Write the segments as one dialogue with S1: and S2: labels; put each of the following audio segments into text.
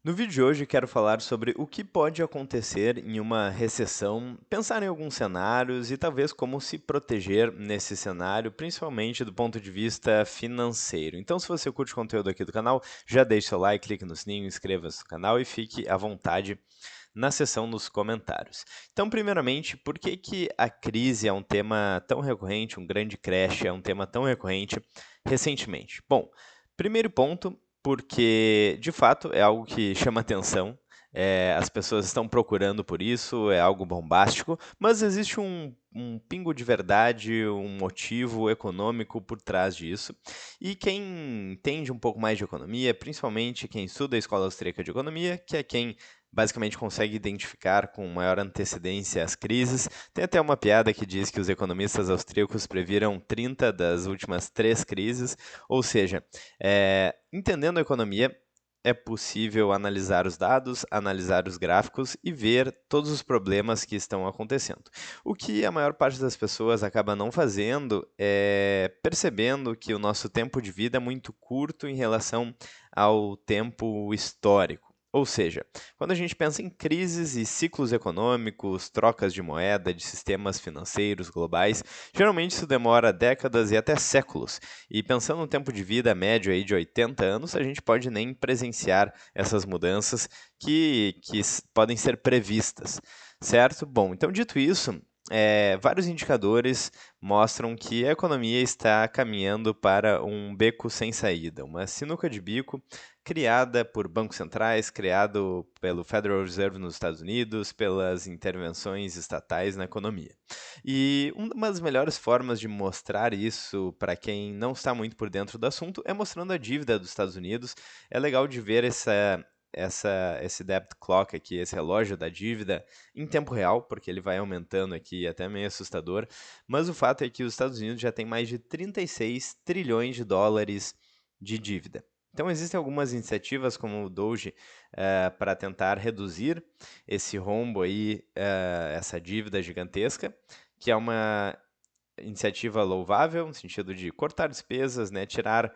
S1: No vídeo de hoje quero falar sobre o que pode acontecer em uma recessão, pensar em alguns cenários e talvez como se proteger nesse cenário, principalmente do ponto de vista financeiro. Então, se você curte o conteúdo aqui do canal, já deixe seu like, clique no sininho, inscreva-se no canal e fique à vontade na seção dos comentários. Então, primeiramente, por que que a crise é um tema tão recorrente, um grande crash é um tema tão recorrente recentemente? Bom, primeiro ponto, porque de fato é algo que chama atenção, as pessoas estão procurando por isso, é algo bombástico, mas existe um pingo de verdade, um motivo econômico por trás disso. E quem entende um pouco mais de economia, principalmente quem estuda a Escola Austríaca de Economia, que é quem basicamente consegue identificar com maior antecedência as crises. Tem até uma piada que diz que os economistas austríacos previram 30 das últimas 3 crises, ou seja, entendendo a economia, é possível analisar os dados, analisar os gráficos e ver todos os problemas que estão acontecendo. O que a maior parte das pessoas acaba não fazendo é percebendo que o nosso tempo de vida é muito curto em relação ao tempo histórico. Ou seja, quando a gente pensa em crises e ciclos econômicos, trocas de moeda, de sistemas financeiros globais, geralmente isso demora décadas e até séculos. E pensando no tempo de vida médio aí de 80 anos, a gente pode nem presenciar essas mudanças que podem ser previstas, certo? Bom, então dito isso, vários indicadores mostram que a economia está caminhando para um beco sem saída, uma sinuca de bico criada por bancos centrais, criado pelo Federal Reserve nos Estados Unidos, pelas intervenções estatais na economia. E uma das melhores formas de mostrar isso para quem não está muito por dentro do assunto é mostrando a dívida dos Estados Unidos. É legal de ver esse debt clock aqui, esse relógio da dívida em tempo real, porque ele vai aumentando aqui, até meio assustador. Mas o fato é que os Estados Unidos já têm mais de 36 trilhões de dólares de dívida. Então, existem algumas iniciativas, como o Doge, para tentar reduzir esse rombo aí, essa dívida gigantesca, que é uma iniciativa louvável, no sentido de cortar despesas, né, tirar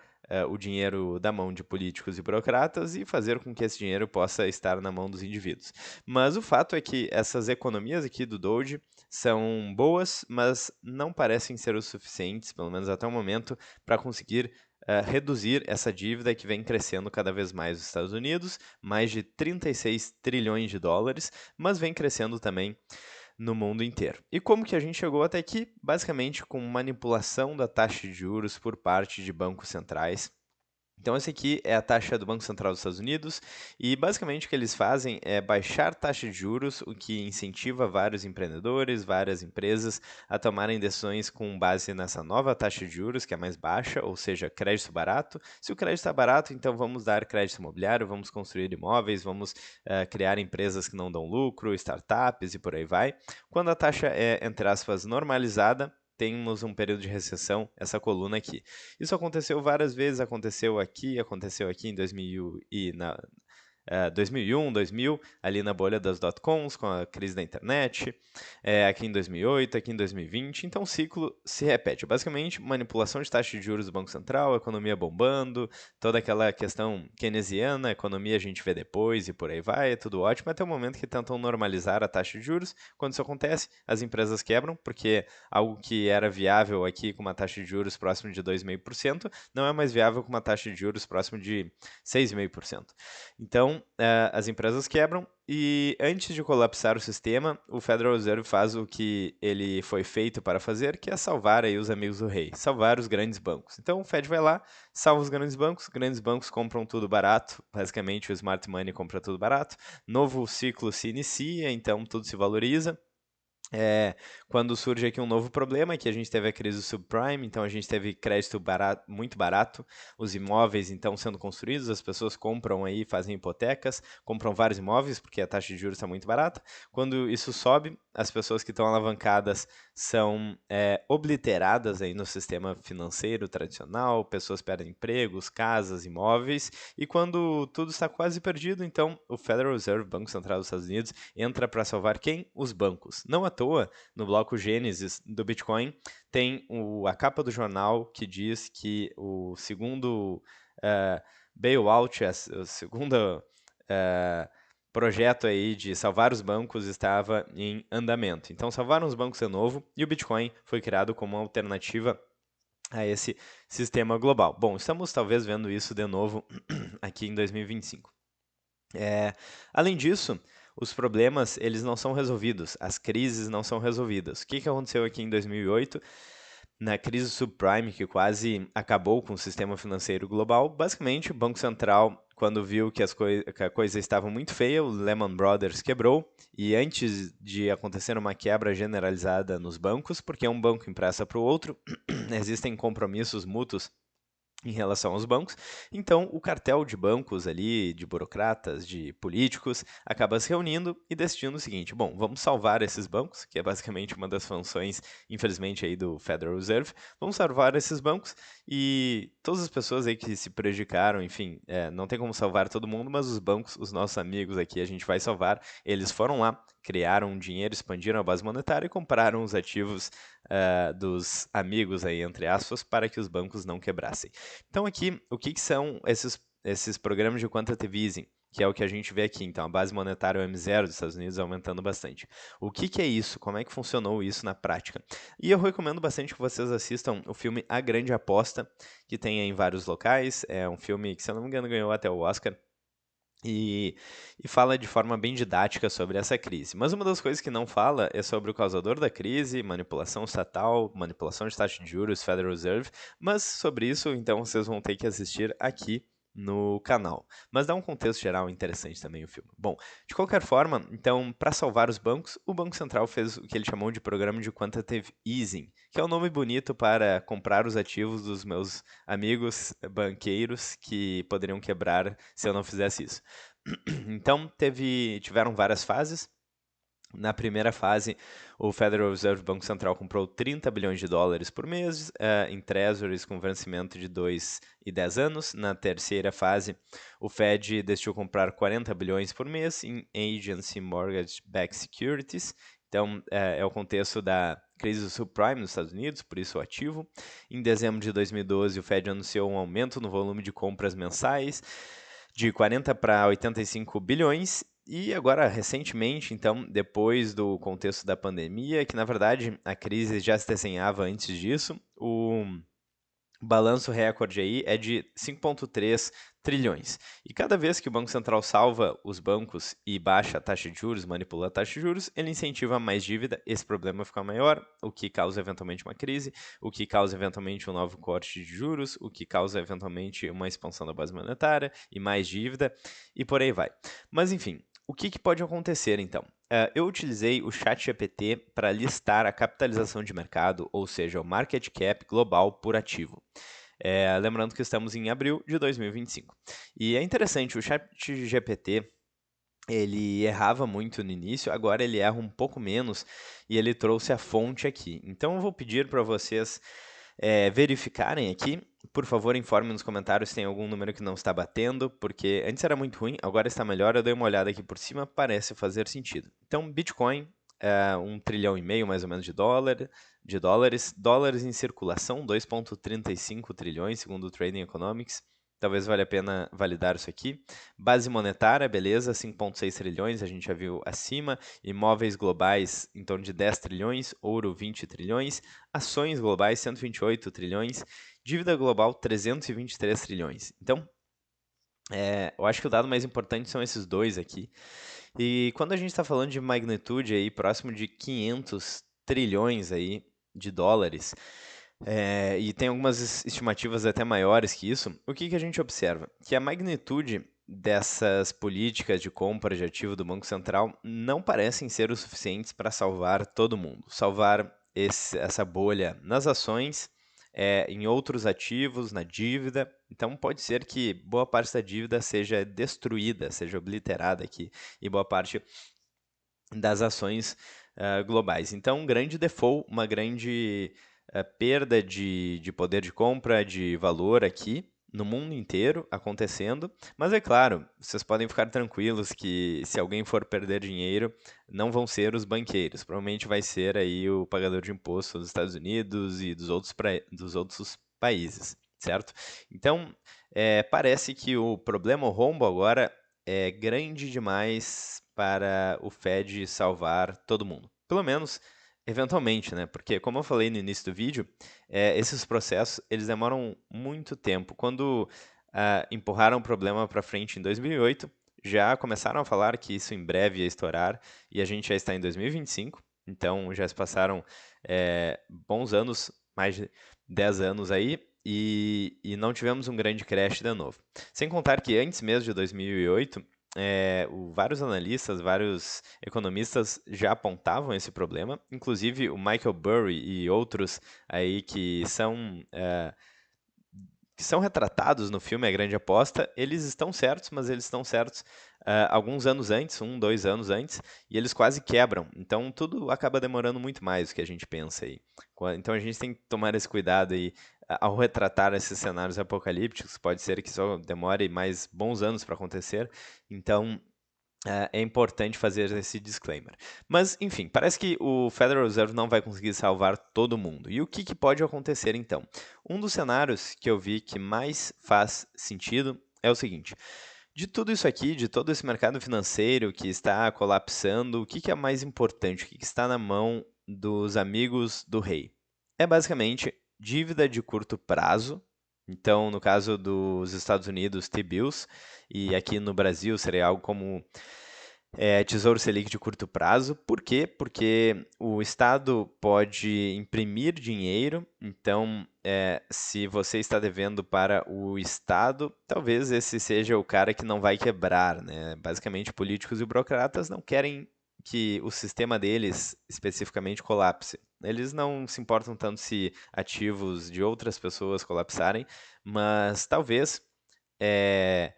S1: o dinheiro da mão de políticos e burocratas e fazer com que esse dinheiro possa estar na mão dos indivíduos. Mas o fato é que essas economias aqui do Doge são boas, mas não parecem ser o suficientes, pelo menos até o momento, para conseguir reduzir essa dívida que vem crescendo cada vez mais nos Estados Unidos, mais de 36 trilhões de dólares, mas vem crescendo também no mundo inteiro. E como que a gente chegou até aqui? Basicamente com manipulação da taxa de juros por parte de bancos centrais. Então, essa aqui é a taxa do Banco Central dos Estados Unidos, e basicamente o que eles fazem é baixar taxa de juros, o que incentiva vários empreendedores, várias empresas a tomarem decisões com base nessa nova taxa de juros, que é mais baixa, ou seja, crédito barato. Se o crédito está barato, então vamos dar crédito imobiliário, vamos construir imóveis, vamos criar empresas que não dão lucro, startups e por aí vai. Quando a taxa é, entre aspas, normalizada, temos um período de recessão, essa coluna aqui. Isso aconteceu várias vezes, aconteceu aqui em 2000 e na, 2001, 2000, ali na bolha das dot-coms, com a crise da internet, aqui em 2008, aqui em 2020. Então o ciclo se repete. Basicamente, manipulação de taxa de juros do Banco Central, economia bombando, toda aquela questão keynesiana, economia a gente vê depois e por aí vai, é tudo ótimo, até o momento que tentam normalizar a taxa de juros. Quando isso acontece, as empresas quebram, porque algo que era viável aqui com uma taxa de juros próximo de 2,5% não é mais viável com uma taxa de juros próximo de 6,5%. Então, as empresas quebram e antes de colapsar o sistema, o Federal Reserve faz o que ele foi feito para fazer, que é salvar aí os amigos do rei, salvar os grandes bancos. Então, o Fed vai lá, salva os grandes bancos compram tudo barato, basicamente o smart money compra tudo barato, novo ciclo se inicia, então tudo se valoriza. Quando surge aqui um novo problema, que a gente teve a crise do subprime, então a gente teve crédito barato, muito barato, os imóveis então sendo construídos, as pessoas compram aí, fazem hipotecas, compram vários imóveis porque a taxa de juros está muito barata. Quando isso sobe, as pessoas que estão alavancadas são obliteradas aí no sistema financeiro tradicional, pessoas perdem empregos, casas, imóveis, e quando tudo está quase perdido, então o Federal Reserve, Banco Central dos Estados Unidos, entra para salvar quem? Os bancos. Não à toa, no bloco Gênesis do Bitcoin, tem a capa do jornal que diz que o segundo bailout, a segunda projeto aí de salvar os bancos estava em andamento. Então, salvaram os bancos de novo e o Bitcoin foi criado como uma alternativa a esse sistema global. Bom, estamos talvez vendo isso de novo aqui em 2025. Além disso, os problemas eles não são resolvidos, as crises não são resolvidas. O que aconteceu aqui em 2008? Na crise subprime, que quase acabou com o sistema financeiro global, basicamente o Banco Central, quando viu que que a coisa estava muito feia, o Lehman Brothers quebrou, e antes de acontecer uma quebra generalizada nos bancos, porque um banco empresta para o outro, existem compromissos mútuos em relação aos bancos. Então, o cartel de bancos ali, de burocratas, de políticos, acaba se reunindo e decidindo o seguinte: bom, vamos salvar esses bancos, que é basicamente uma das funções, infelizmente, aí do Federal Reserve. Vamos salvar esses bancos e todas as pessoas aí que se prejudicaram, enfim, não tem como salvar todo mundo, mas os bancos, os nossos amigos aqui, a gente vai salvar. Eles foram lá, criaram dinheiro, expandiram a base monetária e compraram os ativos dos amigos aí, entre aspas, para que os bancos não quebrassem. Então aqui, o que são esses programas de quantitative easing? Que é o que a gente vê aqui. Então, a base monetária, o M0 dos Estados Unidos, aumentando bastante. O que é isso? Como é que funcionou isso na prática? E eu recomendo bastante que vocês assistam o filme A Grande Aposta, que tem em vários locais. É um filme que, se eu não me engano, ganhou até o Oscar. E fala de forma bem didática sobre essa crise. Mas uma das coisas que não fala é sobre o causador da crise, manipulação estatal, manipulação de taxa de juros, Federal Reserve, mas sobre isso, então, vocês vão ter que assistir aqui no canal. Mas dá um contexto geral interessante também o filme. Bom, de qualquer forma, então, para salvar os bancos, o Banco Central fez o que ele chamou de programa de quantitative easing, que é um nome bonito para comprar os ativos dos meus amigos banqueiros que poderiam quebrar se eu não fizesse isso. Então, tiveram várias fases. Na primeira fase, o Federal Reserve Banco Central comprou 30 bilhões de dólares por mês em treasuries com vencimento de 2 e 10 anos. Na terceira fase, o Fed decidiu comprar 40 bilhões por mês em Agency Mortgage-Backed Securities. Então, é o contexto da crise do subprime nos Estados Unidos, por isso o ativo. Em dezembro de 2012, o Fed anunciou um aumento no volume de compras mensais de 40 para 85 bilhões. E agora, recentemente, então, depois do contexto da pandemia, que na verdade a crise já se desenhava antes disso, o balanço recorde aí é de 5,3 trilhões. E cada vez que o Banco Central salva os bancos e baixa a taxa de juros, manipula a taxa de juros, ele incentiva mais dívida, esse problema fica maior, o que causa eventualmente uma crise, o que causa eventualmente um novo corte de juros, o que causa eventualmente uma expansão da base monetária e mais dívida, e por aí vai. Mas enfim, o que pode acontecer então? Eu utilizei o ChatGPT para listar a capitalização de mercado, ou seja, o market cap global por ativo. Lembrando que estamos em abril de 2025. E é interessante, o ChatGPT ele errava muito no início, agora ele erra um pouco menos e ele trouxe a fonte aqui. Então eu vou pedir para vocês verificarem aqui. Por favor, informe nos comentários se tem algum número que não está batendo, porque antes era muito ruim, agora está melhor. Eu dei uma olhada aqui por cima, parece fazer sentido. Então, Bitcoin, 1,5 trilhão mais ou menos de dólares, dólares em circulação, 2,35 trilhões, segundo o Trading Economics. Talvez valha a pena validar isso aqui. Base monetária, beleza, 5,6 trilhões, a gente já viu acima. Imóveis globais, em torno de 10 trilhões. Ouro, 20 trilhões. Ações globais, 128 trilhões. Dívida global, 323 trilhões. Então, eu acho que o dado mais importante são esses dois aqui. E quando a gente está falando de magnitude aí, próximo de 500 trilhões aí de dólares, e tem algumas estimativas até maiores que isso, o que a gente observa? Que a magnitude dessas políticas de compra de ativo do Banco Central não parecem ser o suficientes para salvar todo mundo, salvar essa bolha nas ações, em outros ativos, na dívida. Então pode ser que boa parte da dívida seja destruída, seja obliterada aqui, e boa parte das ações globais. Então, um grande default, uma grande perda de poder de compra, de valor aqui no mundo inteiro acontecendo. Mas é claro, vocês podem ficar tranquilos que se alguém for perder dinheiro, não vão ser os banqueiros. Provavelmente vai ser aí o pagador de imposto dos Estados Unidos e dos outros países, certo? Então, parece que o problema, o rombo agora é grande demais para o Fed salvar todo mundo. Pelo menos, eventualmente, né? Porque, como eu falei no início do vídeo, esses processos eles demoram muito tempo. Quando empurraram o problema para frente em 2008, já começaram a falar que isso em breve ia estourar, e a gente já está em 2025, então já se passaram bons anos, mais de 10 anos aí, e não tivemos um grande crash de novo. Sem contar que antes mesmo de 2008, vários analistas, vários economistas já apontavam esse problema, inclusive o Michael Burry e outros aí que são retratados no filme A Grande Aposta, eles estão certos, mas eles estão certos alguns anos antes, 2 anos antes, e eles quase quebram. Então tudo acaba demorando muito mais do que a gente pensa aí. Então a gente tem que tomar esse cuidado aí ao retratar esses cenários apocalípticos. Pode ser que só demore mais bons anos para acontecer. Então é importante fazer esse disclaimer. Mas, enfim, parece que o Federal Reserve não vai conseguir salvar todo mundo. E o que pode acontecer então? Um dos cenários que eu vi que mais faz sentido é o seguinte: de tudo isso aqui, de todo esse mercado financeiro que está colapsando, o que é mais importante? O que está na mão dos amigos do rei? É basicamente dívida de curto prazo. Então, no caso dos Estados Unidos, T-bills, e aqui no Brasil seria algo como Tesouro Selic de curto prazo. Por quê? Porque o Estado pode imprimir dinheiro, então, se você está devendo para o Estado, talvez esse seja o cara que não vai quebrar, né? Basicamente, políticos e burocratas não querem que o sistema deles especificamente colapse. Eles não se importam tanto se ativos de outras pessoas colapsarem, mas talvez é,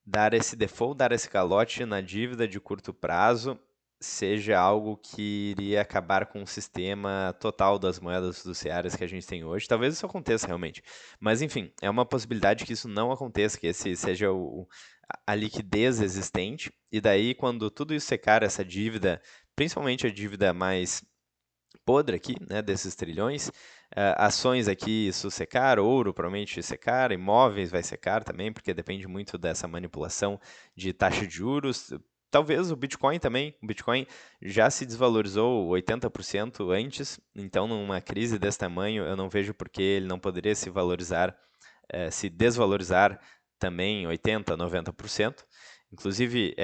S1: dar esse default, dar esse calote na dívida de curto prazo seja algo que iria acabar com o sistema total das moedas fiduciárias que a gente tem hoje. Talvez isso aconteça realmente. Mas, enfim, é uma possibilidade que isso não aconteça, que esse seja a liquidez existente. E daí, quando tudo isso secar, essa dívida, principalmente a dívida mais podre aqui, né, desses trilhões. Ações aqui isso secar, ouro provavelmente secar, imóveis vai secar também, porque depende muito dessa manipulação de taxa de juros. Talvez o Bitcoin também. O Bitcoin já se desvalorizou 80% antes, então numa crise desse tamanho eu não vejo por que ele não poderia se valorizar, se desvalorizar também 80%, 90%. Inclusive,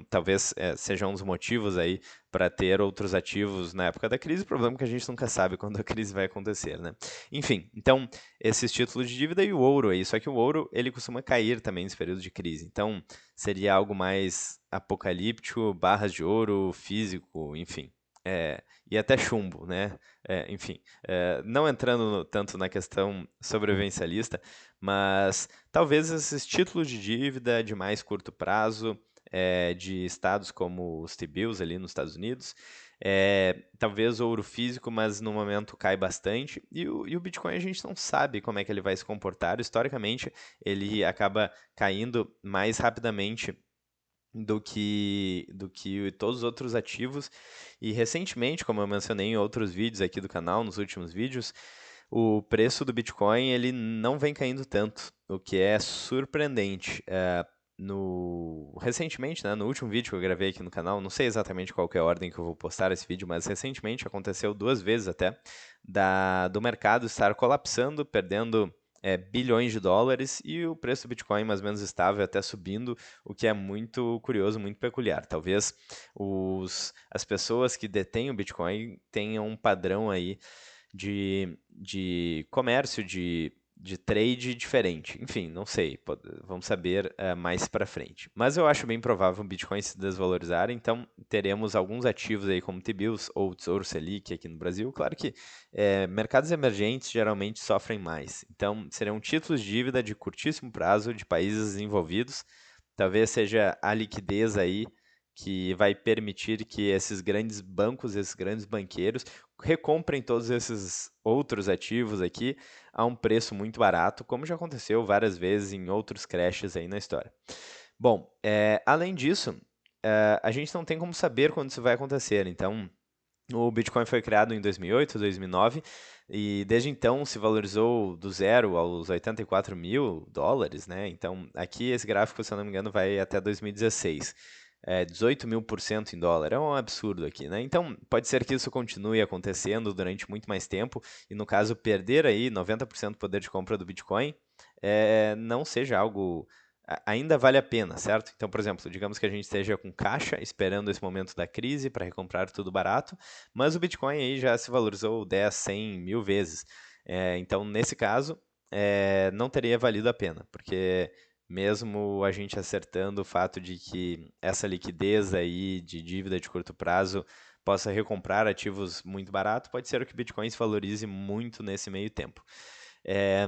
S1: talvez seja um dos motivos aí para ter outros ativos na época da crise. O problema é que a gente nunca sabe quando a crise vai acontecer, né? Enfim, então, esses títulos de dívida e o ouro aí. Só que o ouro, ele costuma cair também nesse período de crise. Então, seria algo mais apocalíptico, barras de ouro, físico, enfim. E até chumbo, né? Enfim, não entrando tanto na questão sobrevivencialista, mas talvez esses títulos de dívida de mais curto prazo, de estados como os T-bills ali nos Estados Unidos, talvez ouro físico, mas no momento cai bastante. E o Bitcoin a gente não sabe como é que ele vai se comportar. Historicamente, ele acaba caindo mais rapidamente do que todos os outros ativos. E recentemente, como eu mencionei em outros vídeos aqui do canal, nos últimos vídeos, o preço do Bitcoin ele não vem caindo tanto, o que é surpreendente. Recentemente, né, no último vídeo que eu gravei aqui no canal, não sei exatamente qual que é a ordem que eu vou postar esse vídeo, mas recentemente aconteceu 2 vezes até do mercado estar colapsando, perdendo bilhões de dólares e o preço do Bitcoin mais ou menos estável, até subindo, o que é muito curioso, muito peculiar. Talvez as pessoas que detêm o Bitcoin tenham um padrão aí de comércio, de trade diferente. Enfim, não sei, vamos saber mais para frente. Mas eu acho bem provável o Bitcoin se desvalorizar, então teremos alguns ativos aí como T-bills ou Tesouro Selic aqui no Brasil. Claro que mercados emergentes geralmente sofrem mais, então serão títulos de dívida de curtíssimo prazo de países desenvolvidos. Talvez seja a liquidez aí que vai permitir que esses grandes bancos, esses grandes banqueiros, recomprem todos esses outros ativos aqui a um preço muito barato, como já aconteceu várias vezes em outros crashes aí na história. Bom, além disso, a gente não tem como saber quando isso vai acontecer, então O Bitcoin foi criado em 2008, 2009, e desde então se valorizou do zero aos 84 mil dólares, né? Então, aqui esse gráfico, se eu não me engano, vai até 2016. 18 mil por cento em dólar. É um absurdo aqui, né? Então, pode ser que isso continue acontecendo durante muito mais tempo, e no caso, perder aí 90% do poder de compra do Bitcoin não seja algo ainda vale a pena, certo? Então, por exemplo, digamos que a gente esteja com caixa esperando esse momento da crise para recomprar tudo barato, mas o Bitcoin aí já se valorizou 10, 100, 1000 vezes. Então, nesse caso, não teria valido a pena, porque mesmo a gente acertando o fato de que essa liquidez aí de dívida de curto prazo possa recomprar ativos muito barato, pode ser que o Bitcoin se valorize muito nesse meio tempo. É,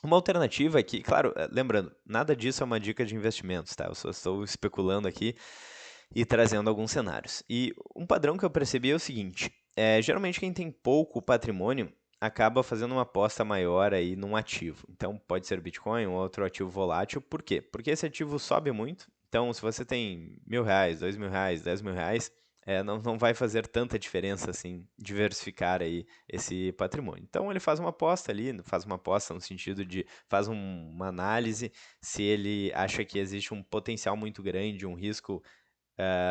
S1: Uma alternativa aqui, claro, lembrando, nada disso é uma dica de investimentos, tá? Eu só estou especulando aqui e trazendo alguns cenários. E um padrão que eu percebi é o seguinte: geralmente quem tem pouco patrimônio acaba fazendo uma aposta maior aí num ativo. Então pode ser Bitcoin ou outro ativo volátil. Por quê? Porque esse ativo sobe muito. Então, se você tem R$ 1.000, R$ 2.000, R$ 10.000, não vai fazer tanta diferença assim diversificar aí esse patrimônio. Então ele faz uma aposta ali, faz uma aposta no sentido de faz uma análise se ele acha que existe um potencial muito grande, um risco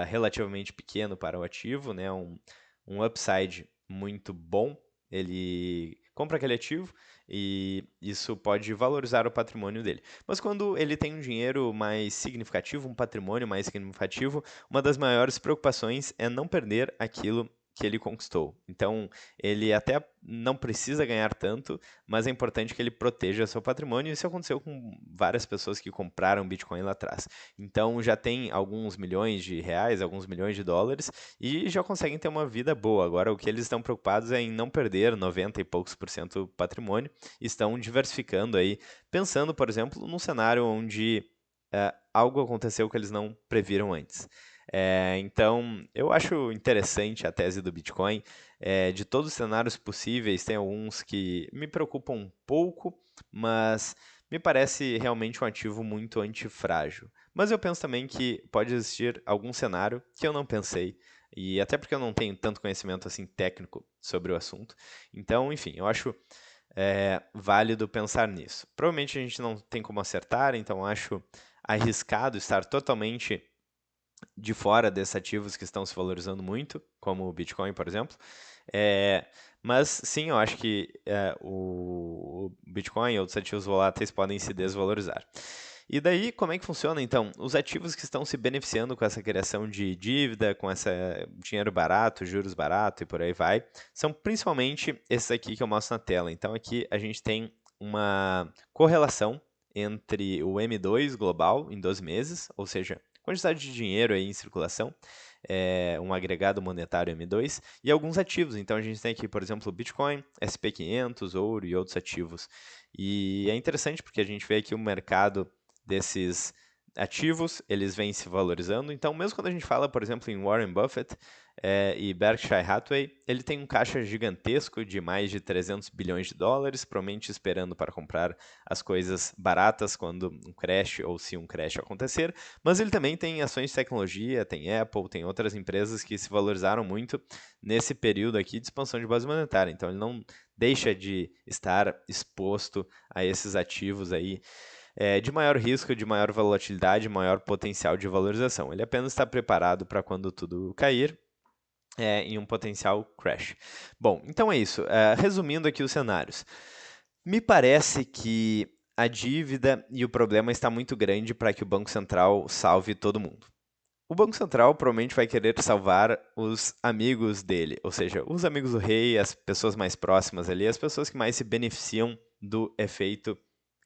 S1: relativamente pequeno para o ativo, né? Um upside muito bom, ele compra aquele ativo e isso pode valorizar o patrimônio dele. Mas quando ele tem um dinheiro mais significativo, um patrimônio mais significativo, uma das maiores preocupações é não perder aquilo que ele conquistou. Então, ele até não precisa ganhar tanto, mas é importante que ele proteja seu patrimônio. Isso aconteceu com várias pessoas que compraram Bitcoin lá atrás. Então, já tem alguns milhões de reais, alguns milhões de dólares e já conseguem ter uma vida boa. Agora, o que eles estão preocupados é em não perder 90 e poucos por cento do patrimônio. Estão diversificando aí, pensando, por exemplo, num cenário onde algo aconteceu que eles não previram antes. Então, eu acho interessante a tese do Bitcoin. De todos os cenários possíveis, tem alguns que me preocupam um pouco, mas me parece realmente um ativo muito antifrágil. Mas eu penso também que pode existir algum cenário que eu não pensei, e até porque eu não tenho tanto conhecimento assim técnico sobre o assunto. Então, enfim, eu acho válido pensar nisso. Provavelmente a gente não tem como acertar, então acho arriscado estar totalmente de fora desses ativos que estão se valorizando muito, como o Bitcoin, por exemplo. É, mas sim, eu acho que o Bitcoin e outros ativos voláteis podem se desvalorizar. E daí, como é que funciona então? Os ativos que estão se beneficiando com essa criação de dívida, com esse dinheiro barato, juros barato e por aí vai, são principalmente esses aqui que eu mostro na tela. Então, aqui a gente tem uma correlação entre o M2 global em 12 meses, ou seja, quantidade de dinheiro aí em circulação, um agregado monetário M2, e alguns ativos. Então a gente tem aqui, por exemplo, o Bitcoin, SP500, ouro e outros ativos. E é interessante porque a gente vê aqui o mercado desses ativos, eles vêm se valorizando. Então, mesmo quando a gente fala, por exemplo, em Warren Buffett e Berkshire Hathaway, ele tem um caixa gigantesco de mais de 300 bilhões de dólares, provavelmente esperando para comprar as coisas baratas quando um crash ou se um crash acontecer. Mas ele também tem ações de tecnologia, tem Apple, tem outras empresas que se valorizaram muito nesse período aqui de expansão de base monetária. Então, ele não deixa de estar exposto a esses ativos aí de maior risco, de maior volatilidade, maior potencial de valorização. Ele apenas está preparado para quando tudo cair, em um potencial crash. Bom, então é isso. Resumindo aqui os cenários. Me parece que a dívida e o problema está muito grande para que o Banco Central salve todo mundo. O Banco Central provavelmente vai querer salvar os amigos dele, ou seja, os amigos do rei, as pessoas mais próximas ali, as pessoas que mais se beneficiam do efeito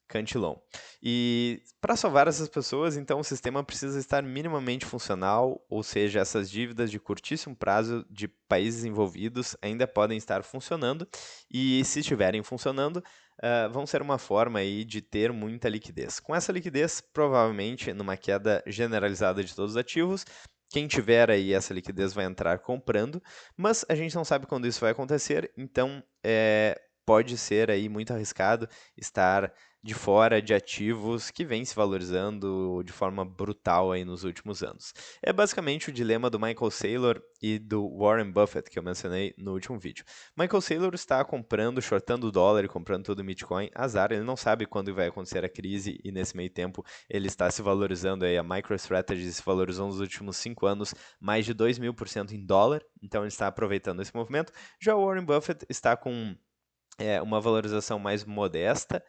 S1: Cantillon. E para salvar essas pessoas, então o sistema precisa estar minimamente funcional, ou seja, essas dívidas de curtíssimo prazo de países envolvidos ainda podem estar funcionando, e se estiverem funcionando, vão ser uma forma aí de ter muita liquidez. Com essa liquidez, provavelmente, numa queda generalizada de todos os ativos, quem tiver aí essa liquidez vai entrar comprando, mas a gente não sabe quando isso vai acontecer, então pode ser aí muito arriscado estar de fora de ativos que vem se valorizando de forma brutal aí nos últimos anos. É basicamente o dilema do Michael Saylor e do Warren Buffett, que eu mencionei no último vídeo. Michael Saylor está comprando, shortando o dólar e comprando todo o Bitcoin. Azar, ele não sabe quando vai acontecer a crise e nesse meio tempo ele está se valorizando aí. A MicroStrategy se valorizou nos últimos 5 anos mais de 2.000% em dólar, então ele está aproveitando esse movimento. Já o Warren Buffett está com uma valorização mais modesta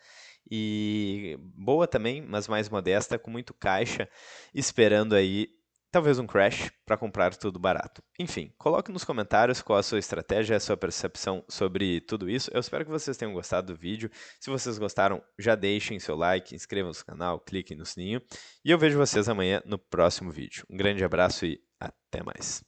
S1: e boa também, mas mais modesta, com muito caixa, esperando aí talvez um crash para comprar tudo barato. Enfim, coloque nos comentários qual a sua estratégia, a sua percepção sobre tudo isso. Eu espero que vocês tenham gostado do vídeo. Se vocês gostaram, já deixem seu like, inscrevam-se no canal, cliquem no sininho. E eu vejo vocês amanhã no próximo vídeo. Um grande abraço e até mais.